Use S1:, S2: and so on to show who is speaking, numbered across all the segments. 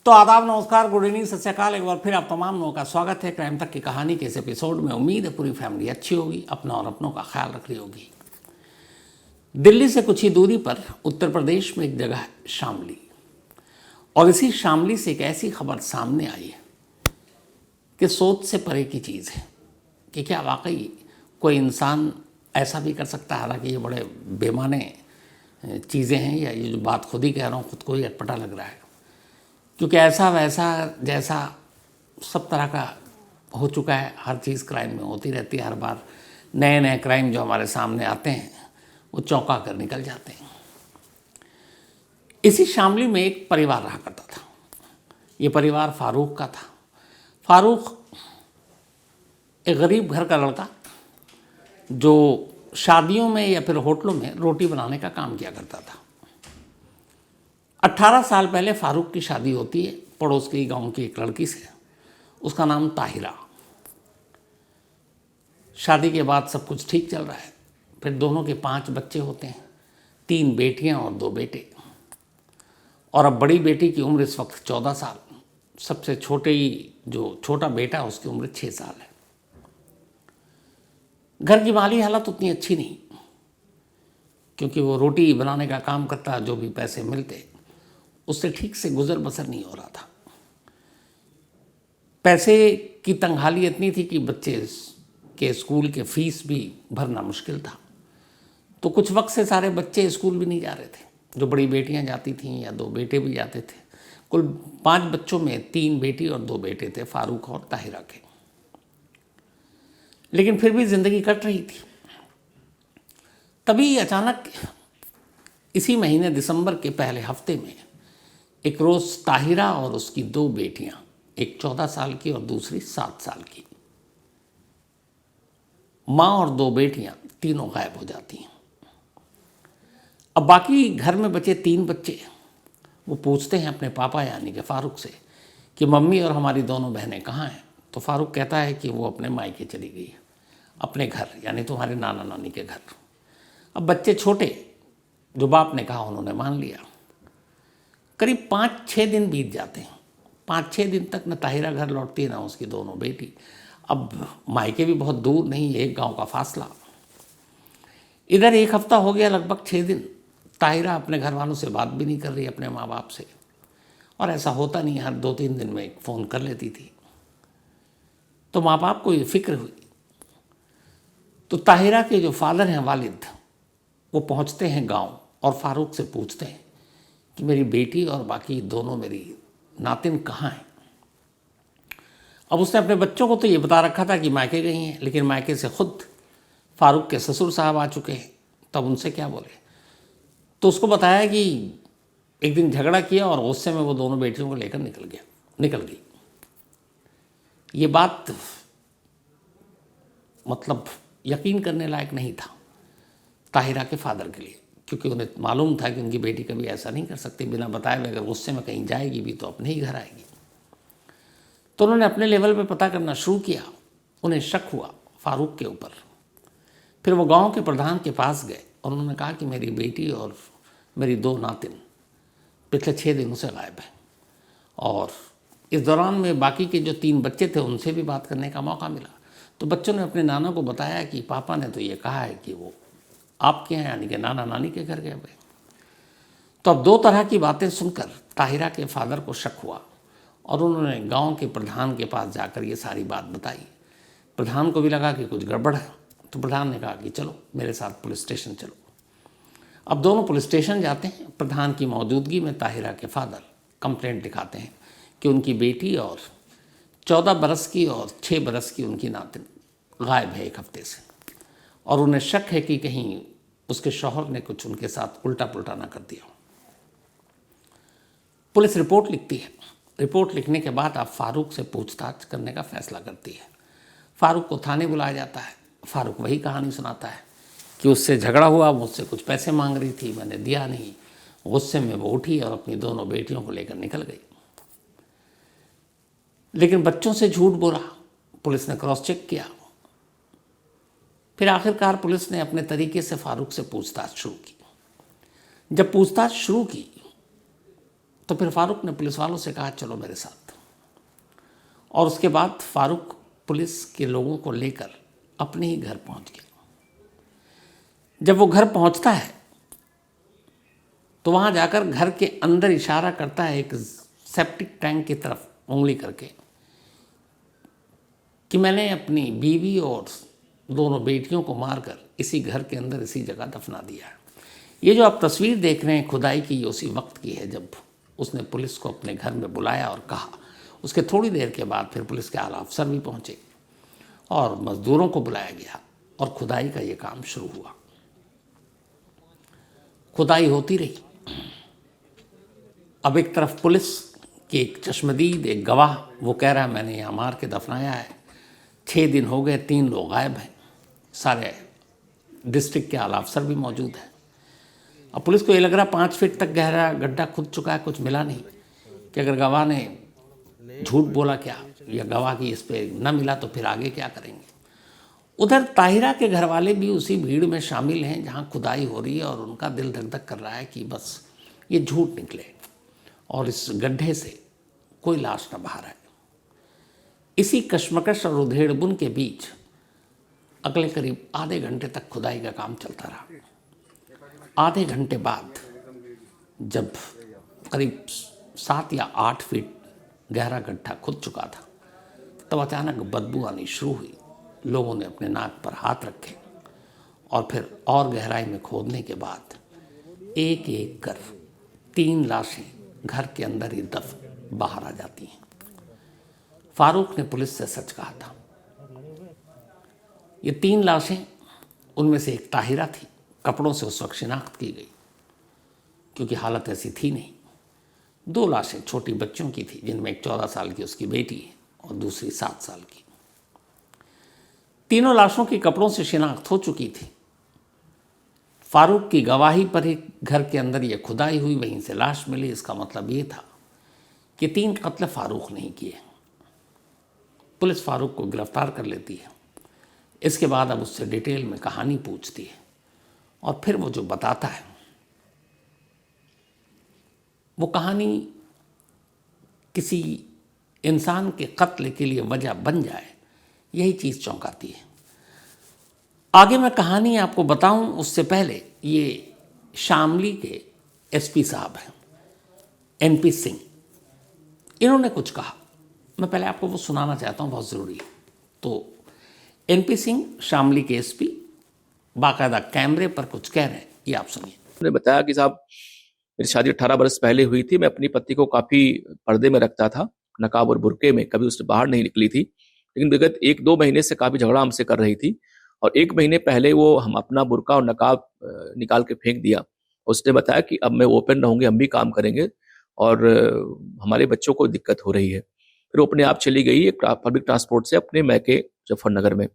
S1: तो आदाब, नमस्कार, गुड इवनिंग, सत श्री अकाल। एक बार फिर आप तमाम लोगों का स्वागत है क्राइम तक की कहानी के इस एपिसोड में। उम्मीद है पूरी फैमिली अच्छी होगी, अपना और अपनों का ख्याल रख रही होगी। दिल्ली से कुछ ही दूरी पर उत्तर प्रदेश में एक जगह है शामली, और इसी शामली से एक ऐसी खबर सामने आई है कि सोच से परे की चीज़ है कि क्या वाकई कोई इंसान ऐसा भी कर सकता है। हालांकि ये बड़े बेमाने चीज़ें हैं, या ये जो बात खुद ही कह रहा हूँ खुद को ही अटपटा लग रहा है, क्योंकि ऐसा वैसा जैसा सब तरह का हो चुका है। हर चीज़ क्राइम में होती रहती है। हर बार नए नए क्राइम जो हमारे सामने आते हैं वो चौंका कर निकल जाते हैं। इसी शामली में एक परिवार रहा करता था। ये परिवार फारूक का था। फारूक एक गरीब घर का लड़का जो शादियों में या फिर होटलों में रोटी बनाने का काम किया करता था। 18 साल पहले फारूक की शादी होती है पड़ोस के गांव की एक लड़की से। उसका नाम ताहिरा। शादी के बाद सब कुछ ठीक चल रहा है। फिर दोनों के 5 बच्चे होते हैं, 3 बेटियां और 2 बेटे। और अब बड़ी बेटी की उम्र इस वक्त 14 साल, सबसे जो छोटा बेटा है उसकी उम्र 6 साल है। घर की माली हालत उतनी अच्छी नहीं, क्योंकि वो रोटी बनाने का काम करता, जो भी पैसे मिलते उससे ठीक से गुजर बसर नहीं हो रहा था। पैसे की तंगहाली इतनी थी कि बच्चे के स्कूल के फीस भी भरना मुश्किल था। तो कुछ वक्त से सारे बच्चे स्कूल भी नहीं जा रहे थे। जो बड़ी बेटियां जाती थीं या 2 बेटे भी जाते थे। कुल 5 बच्चों में 3 बेटी और 2 बेटे थे, फारूक और ताहिरा के। लेकिन फिर भी जिंदगी कट रही थी। तभी अचानक इसी महीने दिसंबर के पहले हफ्ते में एक रोज़ ताहिरा और उसकी 2 बेटियां, एक 14 साल की और दूसरी 7 साल की, माँ और 2 बेटियां तीनों गायब हो जाती हैं। अब बाकी घर में बचे 3 बच्चे वो पूछते हैं अपने पापा यानी कि फारूक से कि मम्मी और हमारी दोनों बहनें कहाँ हैं। तो फारूक कहता है कि वो अपने मायके चली गई है, अपने घर, यानी तुम्हारे नाना नानी के घर। अब बच्चे छोटे, जो बाप ने कहा उन्होंने मान लिया। करीब 5-6 दिन बीत जाते हैं। 5-6 दिन तक न ताहिरा घर लौटती है ना उसकी दोनों बेटी। अब मायके भी बहुत दूर नहीं, एक गांव का फासला। इधर 1 हफ्ता हो गया, लगभग 6 दिन ताहिरा अपने घर वालों से बात भी नहीं कर रही, अपने माँ बाप से। और ऐसा होता नहीं, हर 2-3 दिन में फ़ोन कर लेती थी। तो माँ बाप को ये फिक्र हुई। तो ताहिरा के जो फादर हैं, वालिद, वो पहुँचते हैं गाँव और फारूक से पूछते हैं कि मेरी बेटी और बाकी दोनों मेरी नातिन कहाँ हैं। अब उसने अपने बच्चों को तो ये बता रखा था कि मायके गई हैं, लेकिन मायके से खुद फारूक के ससुर साहब आ चुके हैं। तब उनसे क्या बोले, तो उसको बताया कि एक दिन झगड़ा किया और गुस्से में वो दोनों बेटियों को लेकर निकल गई। ये बात मतलब यकीन करने लायक नहीं था ताहिरा के फादर के लिए, क्योंकि उन्हें मालूम था कि उनकी बेटी कभी ऐसा नहीं कर सकती। बिना बताए हुए अगर गुस्से में कहीं जाएगी भी तो अपने ही घर आएगी। तो उन्होंने अपने लेवल पे पता करना शुरू किया। उन्हें शक हुआ फारूक के ऊपर। फिर वो गांव के प्रधान के पास गए और उन्होंने कहा कि मेरी बेटी और मेरी 2 नातिन पिछले 6 दिनों से गायब है। और इस दौरान में बाकी के जो 3 बच्चे थे उनसे भी बात करने का मौका मिला। तो बच्चों ने अपने नाना को बताया कि पापा ने तो ये कहा है कि वो आपके हैं, यानी कि नाना नानी के घर गए हुए। तो अब 2 तरह की बातें सुनकर ताहिरा के फादर को शक हुआ और उन्होंने गांव के प्रधान के पास जाकर ये सारी बात बताई। प्रधान को भी लगा कि कुछ गड़बड़ है। तो प्रधान ने कहा कि चलो मेरे साथ पुलिस स्टेशन चलो। अब दोनों पुलिस स्टेशन जाते हैं। प्रधान की मौजूदगी में ताहिरा के फादर कंप्लेंट लिखाते हैं कि उनकी बेटी और 14 बरस की और 6 बरस की उनकी नातिन गायब है 1 हफ्ते से, और उन्हें शक है कि कहीं उसके शौहर ने कुछ उनके साथ उल्टा पुल्टा ना कर दिया। पुलिस रिपोर्ट लिखती है। रिपोर्ट लिखने के बाद आप फारूक से पूछताछ करने का फैसला करती है। फारूक को थाने बुलाया जाता है। फारूक वही कहानी सुनाता है कि उससे झगड़ा हुआ, मुझसे कुछ पैसे मांग रही थी, मैंने दिया नहीं। गुस्से में वो उठी और अपनी दोनों बेटियों को लेकर निकल गई। लेकिन बच्चों से झूठ बोला। पुलिस ने क्रॉस चेक किया। फिर आखिरकार पुलिस ने अपने तरीके से फारूक से पूछताछ शुरू की। जब पूछताछ शुरू की तो फिर फारूक ने पुलिस वालों से कहा चलो मेरे साथ, और उसके बाद फारूक पुलिस के लोगों को लेकर अपने ही घर पहुंच गया। जब वो घर पहुंचता है तो वहां जाकर घर के अंदर इशारा करता है एक सेप्टिक टैंक की तरफ उंगली करके कि मैंने अपनी बीवी और दोनों बेटियों को मारकर इसी घर के अंदर इसी जगह दफना दिया है। ये जो आप तस्वीर देख रहे हैं खुदाई की, ये उसी वक्त की है जब उसने पुलिस को अपने घर में बुलाया और कहा। उसके थोड़ी देर के बाद फिर पुलिस के आला अफसर भी पहुंचे और मजदूरों को बुलाया गया और खुदाई का ये काम शुरू हुआ। खुदाई होती रही। अब एक तरफ पुलिस की एक चश्मदीद, एक गवाह, वो कह रहा है मैंने यहाँ मार के दफनाया है, 6 दिन हो गए, 3 लोग गायब हैं, सारे डिस्ट्रिक्ट के आला अफसर भी मौजूद हैं। अब पुलिस को ये लग रहा 5 फीट तक गहरा गड्ढा खुद चुका है, कुछ मिला नहीं, कि अगर गवाह ने झूठ बोला क्या, या गवाह की इस पे न मिला तो फिर आगे क्या करेंगे। उधर ताहिरा के घर वाले भी उसी भीड़ में शामिल हैं जहाँ खुदाई हो रही है, और उनका दिल धक धक कर रहा है कि बस ये झूठ निकले और इस गड्ढे से कोई लाश न बाहर आए। इसी कश्मकश और उधेड़बुन के बीच अगले करीब आधे घंटे तक खुदाई का काम चलता रहा। आधे घंटे बाद जब करीब 7 या 8 फीट गहरा गड्ढा खुद चुका था, तब अचानक बदबू आनी शुरू हुई। लोगों ने अपने नाक पर हाथ रखे और फिर और गहराई में खोदने के बाद एक एक कर 3 लाशें घर के अंदर ही दफन बाहर आ जाती हैं। फारूक ने पुलिस से सच कहा था। ये 3 लाशें, उनमें से एक ताहिरा थी, कपड़ों से उस वक्त शिनाख्त की गई क्योंकि हालत ऐसी थी नहीं। 2 लाशें छोटी बच्चों की थी, जिनमें एक 14 साल की उसकी बेटी है और दूसरी 7 साल की। तीनों लाशों की कपड़ों से शिनाख्त हो चुकी थी। फारूक की गवाही पर ही घर के अंदर ये खुदाई हुई, वहीं से लाश मिली। इसका मतलब ये था कि 3 कत्ल फारूक नहीं किए। पुलिस फारूक को गिरफ्तार कर लेती है। इसके बाद अब उससे डिटेल में कहानी पूछती है और फिर वो जो बताता है वो कहानी किसी इंसान के कत्ल के लिए वजह बन जाए, यही चीज़ चौंकाती है। आगे मैं कहानी आपको बताऊं उससे पहले ये शामली के एसपी साहब हैं, एनपी सिंह, इन्होंने कुछ कहा। मैं पहले आपको वो सुनाना चाहता हूं, बहुत ज़रूरी है। तो एनपी सिंह शामली के एसपी बाकायदा कैमरे पर कुछ कह रहे हैं, ये आप सुनिए।
S2: उन्होंने बताया कि साहब मेरी शादी 18 बरस पहले हुई थी। मैं अपनी पत्नी को काफ़ी पर्दे में रखता था, नकाब और बुर्के में, कभी उससे बाहर नहीं निकली थी। लेकिन विगत 1-2 महीने से काफ़ी झगड़ा हमसे कर रही थी और 1 महीने पहले वो हम अपना बुर्का और नकाब निकाल के फेंक दिया। उसने बताया कि अब मैं ओपन रहूँगी, हम भी काम करेंगे और हमारे बच्चों को दिक्कत हो रही है। फिर वो अपने आप चली गई एक पब्लिक ट्रांसपोर्ट से अपने मैके मुजफ्फरनगर में।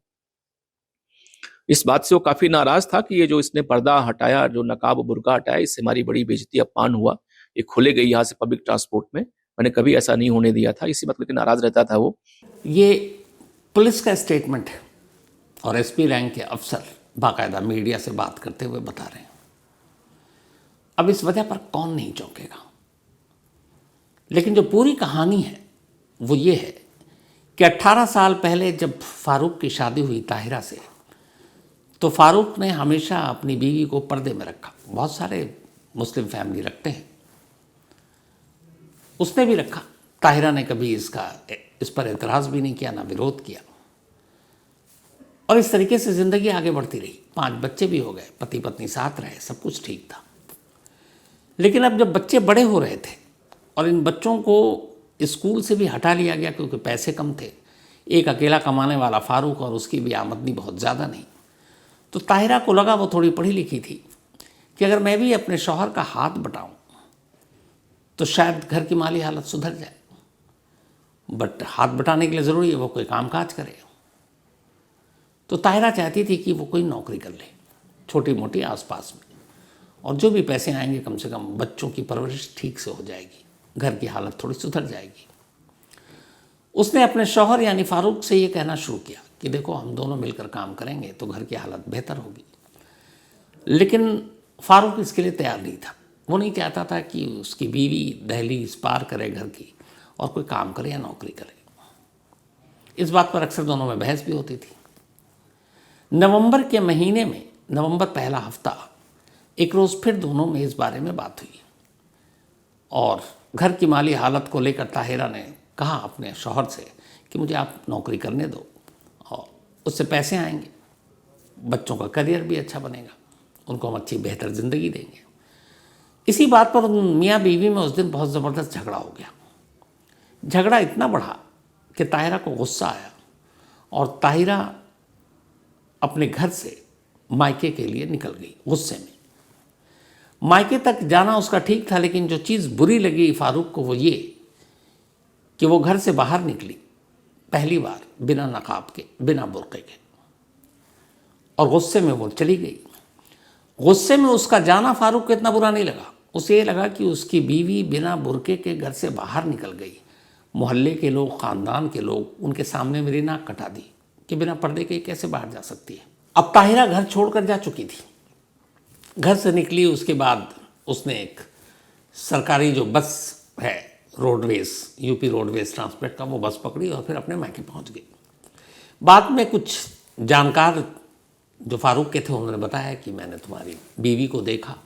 S2: इस बात से वो काफी नाराज था कि ये जो इसने पर्दा हटाया, जो नकाब बुर्का हटाया, इससे हमारी बड़ी बेइज्जती अपमान हुआ। ये खुले गई यहाँ से पब्लिक ट्रांसपोर्ट में, मैंने कभी ऐसा नहीं होने दिया था। इसी मतलब कि नाराज रहता था वो।
S1: ये पुलिस का स्टेटमेंट है और एसपी रैंक के अफसर बाकायदा मीडिया से बात करते हुए बता रहे हैं। अब इस वजह पर कौन नहीं चौंकेगा, लेकिन जो पूरी कहानी है वो ये है कि 18 साल पहले जब फारूक की शादी हुई ताहिरा से, तो फारूक ने हमेशा अपनी बीवी को पर्दे में रखा। बहुत सारे मुस्लिम फैमिली रखते हैं, उसने भी रखा। ताहिरा ने कभी इस पर एतराज़ भी नहीं किया, ना विरोध किया, और इस तरीके से ज़िंदगी आगे बढ़ती रही। 5 बच्चे भी हो गए, पति पत्नी साथ रहे, सब कुछ ठीक था। लेकिन अब जब बच्चे बड़े हो रहे थे और इन बच्चों को स्कूल से भी हटा लिया गया क्योंकि पैसे कम थे, एक अकेला कमाने वाला फारूक और उसकी भी आमदनी बहुत ज़्यादा नहीं, तो ताहिरा को लगा, वो थोड़ी पढ़ी लिखी थी, कि अगर मैं भी अपने शौहर का हाथ बटाऊं तो शायद घर की माली हालत सुधर जाए। बट हाथ बटाने के लिए ज़रूरी है वो कोई कामकाज करे। तो ताहिरा चाहती थी कि वो कोई नौकरी कर ले छोटी मोटी आसपास में, और जो भी पैसे आएंगे कम से कम बच्चों की परवरिश ठीक से हो जाएगी, घर की हालत थोड़ी सुधर जाएगी। उसने अपने शौहर यानी फारूक से ये कहना शुरू किया कि देखो हम दोनों मिलकर काम करेंगे तो घर की हालत बेहतर होगी। लेकिन फारूक इसके लिए तैयार नहीं था। वो नहीं चाहता था कि उसकी बीवी दहलीज पार करे घर की और कोई काम करे या नौकरी करे। इस बात पर अक्सर दोनों में बहस भी होती थी। नवंबर के महीने में, नवंबर पहला हफ्ता, एक रोज़ फिर दोनों में इस बारे में बात हुई और घर की माली हालत को लेकर ताहिरा ने कहा अपने शौहर से कि मुझे आप नौकरी करने दो और उससे पैसे आएंगे, बच्चों का करियर भी अच्छा बनेगा, उनको हम अच्छी बेहतर ज़िंदगी देंगे। इसी बात पर मियाँ बीवी में उस दिन बहुत ज़बरदस्त झगड़ा हो गया। झगड़ा इतना बढ़ा कि ताहिरा को गुस्सा आया और ताहिरा अपने घर से मायके के लिए निकल गई गुस्से में। मायके तक जाना उसका ठीक था, लेकिन जो चीज़ बुरी लगी फारूक को वो ये कि वो घर से बाहर निकली पहली बार बिना नकाब के, बिना बुर्के के, और गुस्से में वो चली गई। गुस्से में उसका जाना फारूक को इतना बुरा नहीं लगा, उसे ये लगा कि उसकी बीवी बिना बुर्के के घर से बाहर निकल गई। मोहल्ले के लोग, ख़ानदान के लोग उनके सामने मेरी नाक कटा दी कि बिना पर्दे के कैसे बाहर जा सकती है। अब ताहिरा घर छोड़कर जा चुकी थी। घर से निकली, उसके बाद उसने एक सरकारी जो बस है रोडवेज, यूपी रोडवेज ट्रांसपोर्ट का, वो बस पकड़ी और फिर अपने मायके पहुंच गई। बाद में कुछ जानकार जो फारूक के थे उन्होंने बताया कि मैंने तुम्हारी बीवी को देखा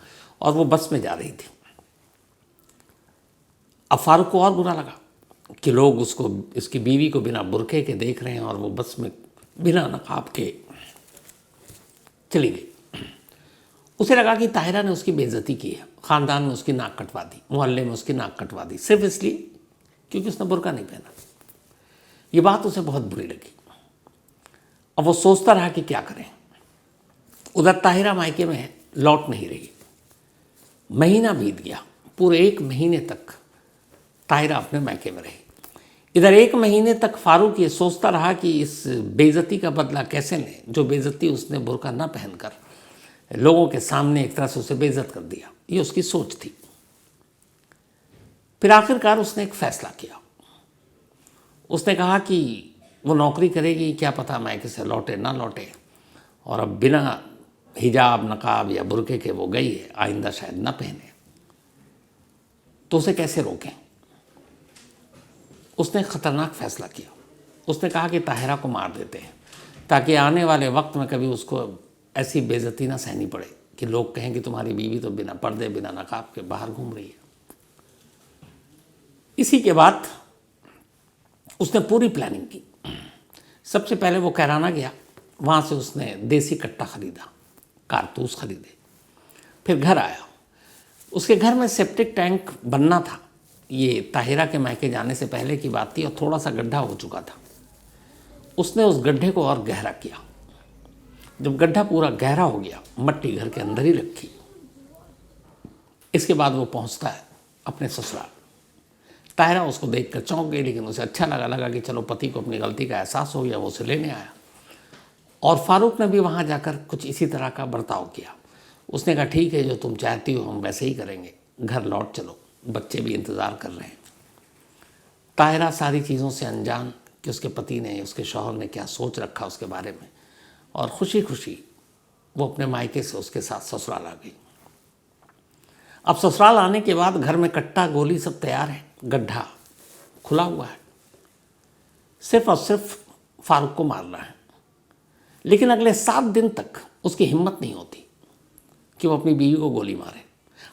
S1: और वो बस में जा रही थी। अब फारूक को और बुरा लगा कि लोग उसको, इसकी बीवी को बिना बुरके के देख रहे हैं और वो बस में बिना नकाब के चली गई। उसे लगा कि ताहिरा ने उसकी बेइज्जती की है, ख़ानदान में उसकी नाक कटवा दी, मोहल्ले में उसकी नाक कटवा दी, सिर्फ इसलिए क्योंकि उसने बुर्का नहीं पहना। ये बात उसे बहुत बुरी लगी। अब वो सोचता रहा कि क्या करें। उधर ताहिरा मायके में लौट नहीं रही। महीना बीत गया, पूरे 1 महीने तक ताहिरा अपने मायके में रही। इधर 1 महीने तक फारूक ये सोचता रहा कि इस बेइज्जती का बदला कैसे लें, जो बेइज्जती उसने बुर्का न पहनकर लोगों के सामने एक तरह से उसे बेइज्जत कर दिया। ये उसकी सोच थी। फिर आखिरकार उसने एक फैसला किया। उसने कहा कि वो नौकरी करेगी, क्या पता मायके से लौटे ना लौटे, और अब बिना हिजाब, नकाब या बुर्के के वो गई है, आइंदा शायद ना पहने, तो उसे कैसे रोकें। उसने ख़तरनाक फैसला किया। उसने कहा कि ताहिरा को मार देते हैं ताकि आने वाले वक्त में कभी उसको ऐसी बेइज्जती ना सहनी पड़े कि लोग कहें कि तुम्हारी बीवी तो बिना पर्दे, बिना नकाब के बाहर घूम रही है। इसी के बाद उसने पूरी प्लानिंग की। सबसे पहले वो कैराना गया, वहाँ से उसने देसी कट्टा ख़रीदा, कारतूस ख़रीदे। फिर घर आया। उसके घर में सेप्टिक टैंक बनना था। ये ताहिरा के मायके जाने से पहले की बात थी और थोड़ा सा गड्ढा हो चुका था। उसने उस गड्ढे को और गहरा किया। जब गड्ढा पूरा गहरा हो गया, मट्टी घर के अंदर ही रखी। इसके बाद वो पहुंचता है अपने ससुराल। ताहिरा उसको देखकर चौंक गई, लेकिन उसे अच्छा लगा कि चलो पति को अपनी गलती का एहसास हो गया, वो उसे लेने आया। और फारूक ने भी वहाँ जाकर कुछ इसी तरह का बर्ताव किया। उसने कहा ठीक है, जो तुम चाहती हो हम वैसे ही करेंगे, घर लौट चलो, बच्चे भी इंतज़ार कर रहे हैं। ताहिरा सारी चीज़ों से अनजान कि उसके पति ने, उसके शौहर ने क्या सोच रखा उसके बारे में, और खुशी खुशी वो अपने मायके से उसके साथ ससुराल आ गई। अब ससुराल आने के बाद घर में कट्टा, गोली सब तैयार है, गड्ढा खुला हुआ है, सिर्फ और सिर्फ फारूक को मारना है। लेकिन अगले 7 दिन तक उसकी हिम्मत नहीं होती कि वो अपनी बीवी को गोली मारे।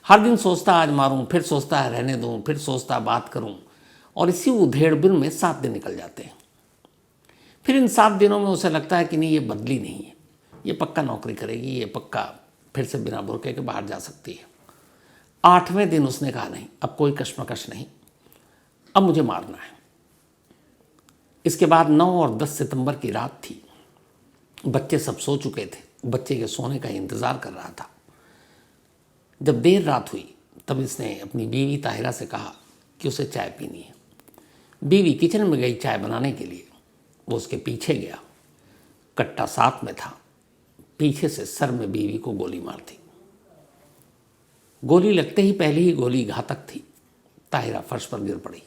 S1: हर दिन सोचता आज मारूं, फिर सोचता है रहने दूं, फिर सोचता बात करूं, और इसी उधेड़-बुन में 7 दिन निकल जाते हैं। फिर इन 7 दिनों में उसे लगता है कि नहीं, ये बदली नहीं है, ये पक्का नौकरी करेगी, ये पक्का फिर से बिना बुर्के के बाहर जा सकती है। 8वें दिन उसने कहा नहीं, अब कोई कश्मकश नहीं, अब मुझे मारना है। इसके बाद 9 और 10 सितंबर की रात थी। बच्चे सब सो चुके थे, बच्चे के सोने का इंतज़ार कर रहा था। जब देर रात हुई तब इसने अपनी बीवी ताहिरा से कहा कि उसे चाय पीनी है। बीवी किचन में गई चाय बनाने के लिए। वो उसके पीछे गया, कट्टा साथ में था, पीछे से सर में बीवी को गोली मार दी। गोली लगते ही पहली ही गोली घातक थी। ताहिरा फर्श पर गिर पड़ी।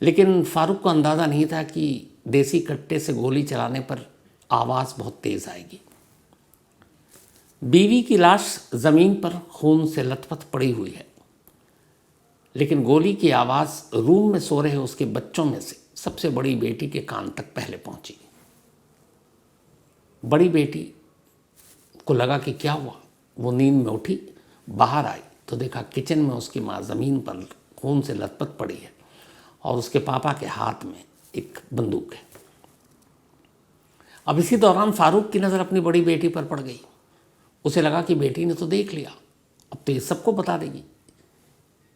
S1: लेकिन फारूक को अंदाज़ा नहीं था कि देसी कट्टे से गोली चलाने पर आवाज़ बहुत तेज़ आएगी। बीवी की लाश ज़मीन पर खून से लथपथ पड़ी हुई है, लेकिन गोली की आवाज़ रूम में सो रहे उसके बच्चों में से सबसे बड़ी बेटी के कान तक पहले पहुंची। बड़ी बेटी को लगा कि क्या हुआ। वो नींद में उठी, बाहर आई तो देखा किचन में उसकी माँ ज़मीन पर खून से लथपथ पड़ी है और उसके पापा के हाथ में एक बंदूक है। अब इसी दौरान फारूक की नज़र अपनी बड़ी बेटी पर पड़ गई। उसे लगा कि बेटी ने तो देख लिया, अब तो ये सबको बता देगी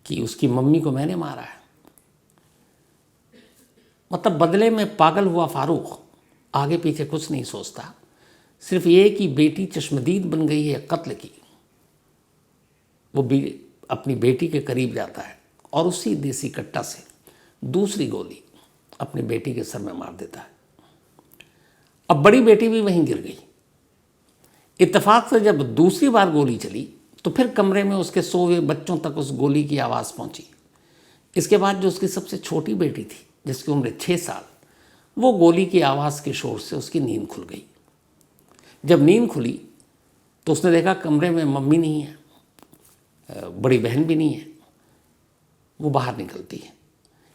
S1: कि उसकी मम्मी को मैंने मारा है। मतलब बदले में पागल हुआ फारूक आगे पीछे कुछ नहीं सोचता, सिर्फ ये कि बेटी चश्मदीद बन गई है कत्ल की। वो अपनी बेटी के करीब जाता है और उसी देसी कट्टा से दूसरी गोली अपनी बेटी के सर में मार देता है। अब बड़ी बेटी भी वहीं गिर गई। इत्तेफाक से जब दूसरी बार गोली चली तो फिर कमरे में उसके सोए बच्चों तक उस गोली की आवाज़ पहुंची। इसके बाद जो उसकी सबसे छोटी बेटी थी, जिसकी उम्र 6 साल, वो गोली की आवाज़ के शोर से उसकी नींद खुल गई। जब नींद खुली तो उसने देखा कमरे में मम्मी नहीं है, बड़ी बहन भी नहीं है। वो बाहर निकलती है।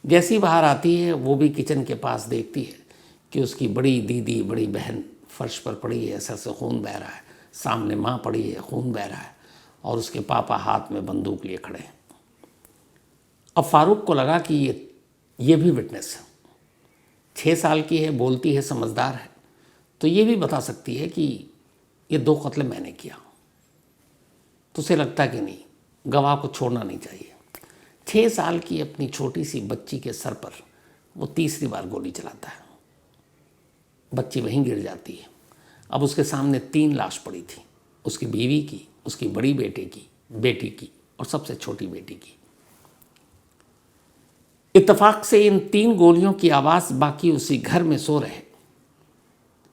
S1: जैसी बाहर आती है वो भी किचन के पास देखती है कि उसकी बड़ी दीदी, बड़ी बहन फर्श पर पड़ी है, सर से खून बह रहा है, सामने माँ पड़ी है, खून बह रहा है और उसके पापा हाथ में बंदूक लिए खड़े हैं। अब फारूक को लगा कि ये भी विटनेस है, 6 साल की है, बोलती है, समझदार है, तो ये भी बता सकती है कि ये 2 कत्ल मैंने किया। तो उसे लगता कि नहीं, गवाह को छोड़ना नहीं चाहिए। 6 साल की अपनी छोटी सी बच्ची के सर पर वो तीसरी बार गोली चलाता है। बच्ची वहीं गिर जाती है। अब उसके सामने 3 लाश पड़ी थी, उसकी बीवी की, उसकी बड़ी बेटी की और सबसे छोटी बेटी की। इत्तेफाक से इन 3 गोलियों की आवाज़ बाकी उसी घर में सो रहे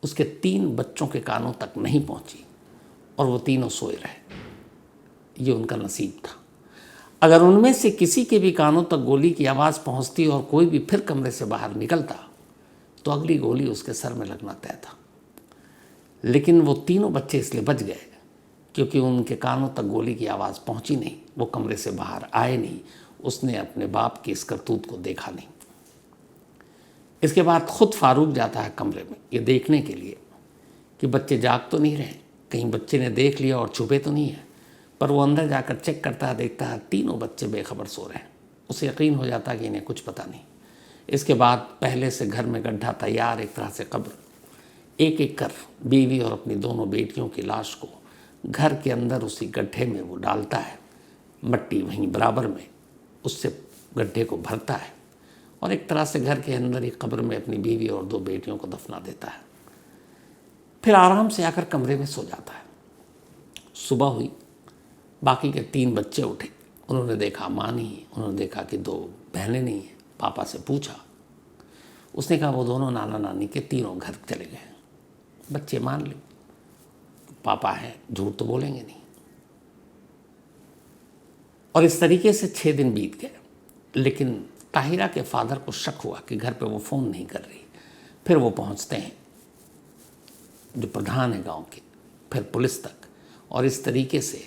S1: उसके 3 बच्चों के कानों तक नहीं पहुंची और वो तीनों सोए रहे। ये उनका नसीब था। अगर उनमें से किसी के भी कानों तक गोली की आवाज़ पहुंचती और कोई भी फिर कमरे से बाहर निकलता तो अगली गोली उसके सर में लगना तय था। लेकिन वो तीनों बच्चे इसलिए बच गए क्योंकि उनके कानों तक गोली की आवाज़ पहुंची नहीं, वो कमरे से बाहर आए नहीं, उसने अपने बाप की इस करतूत को देखा नहीं। इसके बाद खुद फारूक जाता है कमरे में ये देखने के लिए कि बच्चे जाग तो नहीं रहे, कहीं बच्चे ने देख लिया और छुपे तो नहीं है। पर वो अंदर जाकर चेक करता है, देखता है तीनों बच्चे बेखबर सो रहे हैं। उसे यकीन हो जाता है कि इन्हें कुछ पता नहीं। इसके बाद पहले से घर में गड्ढा तैयार, एक तरह से कब्र, एक एक कर बीवी और अपनी दोनों बेटियों की लाश को घर के अंदर उसी गड्ढे में वो डालता है। मट्टी वहीं बराबर में उससे गड्ढे को भरता है और एक तरह से घर के अंदर ही कब्र में अपनी बीवी और 2 बेटियों को दफना देता है। फिर आराम से आकर कमरे में सो जाता है। सुबह हुई, बाकी के 3 बच्चे उठे, उन्होंने देखा माँ नहीं, उन्होंने देखा कि 2 बहनें नहीं हैं। पापा से पूछा, उसने कहा वो दोनों नाना नानी के तीनों घर चले गए। बच्चे मान लो पापा हैं, झूठ तो बोलेंगे नहीं। और इस तरीके से 6 दिन बीत गए। लेकिन ताहिरा के फादर को शक हुआ कि घर पे वो फ़ोन नहीं कर रही। फिर वो पहुंचते हैं जो प्रधान है गांव के, फिर पुलिस तक, और इस तरीके से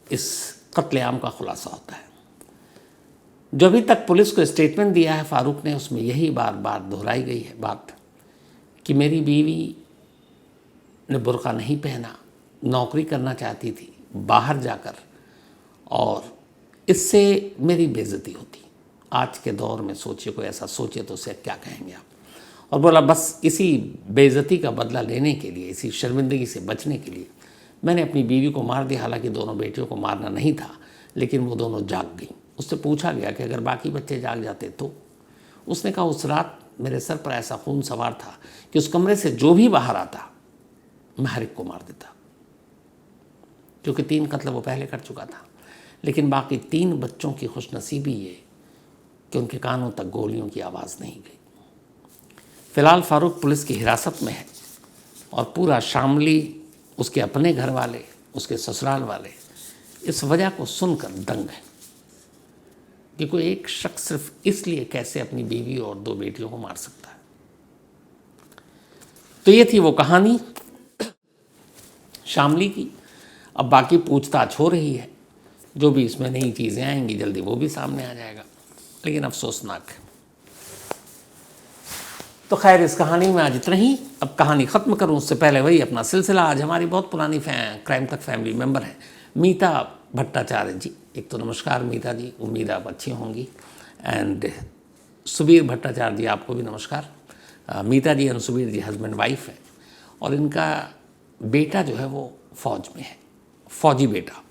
S1: इस कत्लेआम का खुलासा होता है। जो अभी तक पुलिस को स्टेटमेंट दिया है फारूक ने, उसमें यही बार बार दोहराई गई है बात कि मेरी बीवी ने बुर्का नहीं पहना, नौकरी करना चाहती थी बाहर जाकर, और इससे मेरी बेइज्जती होती। आज के दौर में सोचिए, कोई ऐसा सोचे तो उसे क्या कहेंगे आप। और बोला बस इसी बेइज्जती का बदला लेने के लिए, इसी शर्मिंदगी से बचने के लिए मैंने अपनी बीवी को मार दिया। हालांकि दोनों बेटियों को मारना नहीं था, लेकिन वो दोनों जाग गई। उससे पूछा गया कि अगर बाकी बच्चे जाग जाते तो? उसने कहा उस रात मेरे सर पर ऐसा खून सवार था कि उस कमरे से जो भी बाहर आता मैं हर एक को मार देता, क्योंकि 3 कत्ल वो पहले कर चुका था। लेकिन बाकी 3 बच्चों की खुशनसीबी ये कि उनके कानों तक गोलियों की आवाज़ नहीं गई। फिलहाल फारूक पुलिस की हिरासत में है और पूरा शामली, उसके अपने घर वाले, उसके ससुराल वाले इस वजह को सुनकर दंग है कि कोई एक शख्स सिर्फ इसलिए कैसे अपनी बीवी और 2 बेटियों को मार सकता है। तो ये थी वो कहानी। शामली की अब बाकी पूछताछ हो रही है, जो भी इसमें नई चीज़ें आएंगी जल्दी वो भी सामने आ जाएगा, लेकिन अफसोसनाक है। तो खैर इस कहानी में आज इतना ही। अब कहानी ख़त्म करूं उससे पहले वही अपना सिलसिला। आज हमारी बहुत पुरानी क्राइम तक फैमिली मेंबर हैं मीता भट्टाचार्य जी। एक तो नमस्कार मीता जी, उम्मीद आप अच्छी होंगी। एंड सुबीर भट्टाचार्य जी, आपको भी नमस्कार। Meeta ji and Subir ji husband wife है और इनका बेटा जो है वो फौज में है, फौजी बेटा।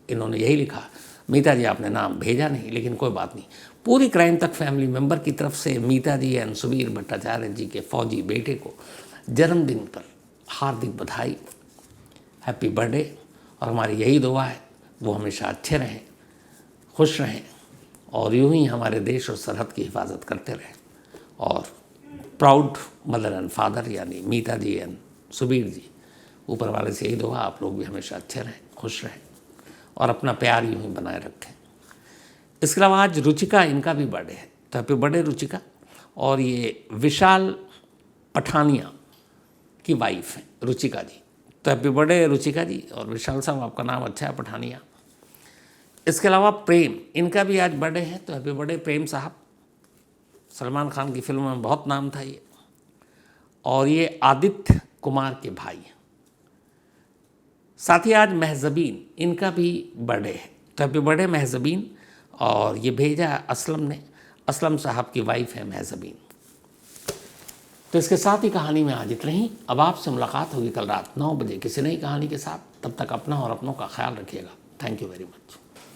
S1: इन्होंने यही लिखा, मीता जी आपने नाम भेजा नहीं, लेकिन कोई बात नहीं। पूरी क्राइम तक फैमिली मेंबर की तरफ से मीता जी एंड सुबीर भट्टाचार्य जी के फौजी बेटे को जन्मदिन पर हार्दिक बधाई, हैप्पी बर्थडे। और हमारी यही दुआ है वो हमेशा अच्छे रहें, खुश रहें और यूं ही हमारे देश और सरहद की हिफाजत करते रहें। और प्राउड मदर एंड फादर यानी मीता जी एंड सुबीर जी, ऊपर वाले से यही दुआ आप लोग भी हमेशा अच्छे रहें, खुश रहें और अपना प्यार यूं ही बनाए रखें। इसके अलावा आज रुचिका, इनका भी बर्थडे है, तो हैप्पी बर्थडे रुचिका। और ये विशाल पठानिया की वाइफ है रुचिका जी, तो हैप्पी बर्थडे रुचिका जी। और विशाल साहब आपका नाम अच्छा है पठानिया। इसके अलावा प्रेम, इनका भी आज बर्थडे है, तो हैप्पी बर्थडे प्रेम साहब। सलमान खान की फिल्म में बहुत नाम था ये। और ये आदित्य कुमार के भाई हैं। साथ ही आज महजबीन, इनका भी बर्थडे है, तो हैप्पी बर्थडे महजबीन। और ये भेजा असलम ने, असलम साहब की वाइफ है महजबीन। तो इसके साथ ही कहानी में आज इतना ही। अब आपसे मुलाकात होगी कल रात 9 बजे किसी नई कहानी के साथ। तब तक अपना और अपनों का ख्याल रखिएगा। Thank you very much.